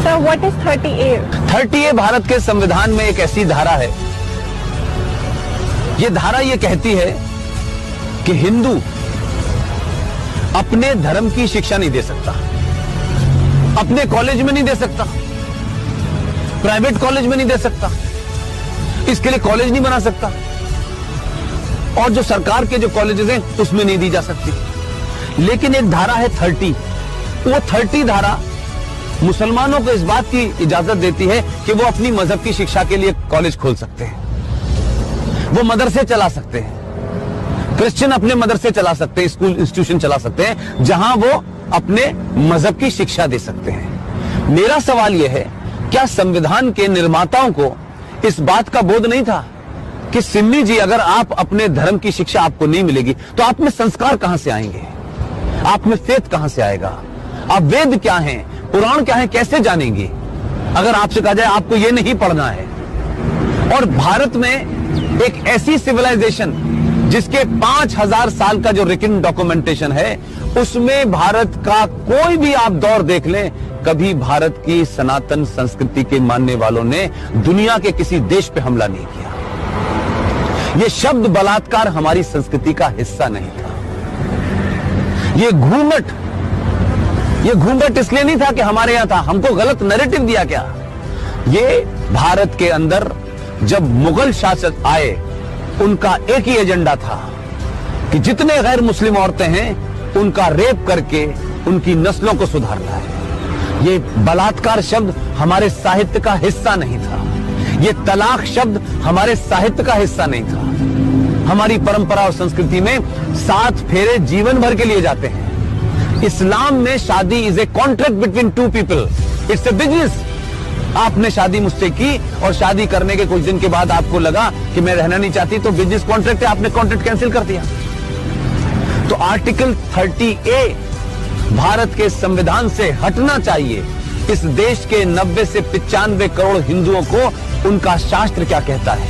Sir what is 30A? 30A Bharat के संविधान में एक ऐसी धारा है, ये धारा ये कहती है कि हिंदू अपने धर्म की शिक्षा नहीं दे सकता, अपने कॉलेज में नहीं दे सकता, प्राइवेट कॉलेज में नहीं दे सकता, इसके लिए कॉलेज नहीं बना सकता, और जो सरकार के जो कॉलेजेस हैं उसमें नहीं दी जा सकती। लेकिन एक धारा है 30, वो 30 धारा मुसलमानों को इस बात की इजाजत देती है कि वो अपनी मजहब की शिक्षा के लिए कॉलेज खोल सकते हैं, वो मदरसे चला सकते हैं, क्रिश्चियन अपने मदरसे चला सकते हैं, स्कूल इंस्टीट्यूशन चला सकते हैं जहां वो अपने मजहब की शिक्षा दे सकते हैं। मेरा सवाल यह है, क्या संविधान के निर्माताओं को इस बात का बोध नहीं था कि सिन्नी जी, अगर आप अपने धर्म की शिक्षा आपको नहीं मिलेगी तो आप में संस्कार कहां से आएंगे, आप में फेथ कहां से आएगा, आप वेद क्या हैं, पुराण क्या है, कैसे जानेंगे अगर आपसे कहा जाए आपको यह नहीं पढ़ना है। और भारत में एक ऐसी सिविलाइजेशन जिसके 5000 साल का जो रिटन डॉक्यूमेंटेशन है, उसमें भारत का कोई भी आप दौर देख लें, कभी भारत की सनातन संस्कृति के मानने वालों ने दुनिया के किसी देश पे हमला नहीं किया। ये शब्द बलात्कार हमारी संस्कृति का हिस्सा नहीं था। ये घूंघट इसलिए नहीं था कि हमारे यहां था, हमको गलत नैरेटिव दिया गया। ये भारत के अंदर जब मुगल शासक आए, उनका एक ही एजेंडा था कि जितने गैर मुस्लिम औरतें हैं उनका रेप करके उनकी नस्लों को सुधारना है। ये बलात्कार शब्द हमारे साहित्य का हिस्सा नहीं था, ये तलाक शब्द हमारे साहित्य का हिस्सा नहीं था। हमारी परंपरा और संस्कृति में 7 फेरे जीवन भर के लिए जाते हैं। इस्लाम में शादी is a contract between 2 people, it's a business. आपने शादी मुझसे की और शादी करने के कुछ दिन के बाद आपको लगा कि मैं रहना नहीं चाहती, तो बिजनेस कॉन्ट्रैक्ट है, आपने कॉन्ट्रैक्ट कैंसिल कर दिया। तो आर्टिकल 30A भारत के संविधान से हटना चाहिए। इस देश के 90 से 95 करोड़ हिंदुओं को उनका शास्त्र क्या कहता है,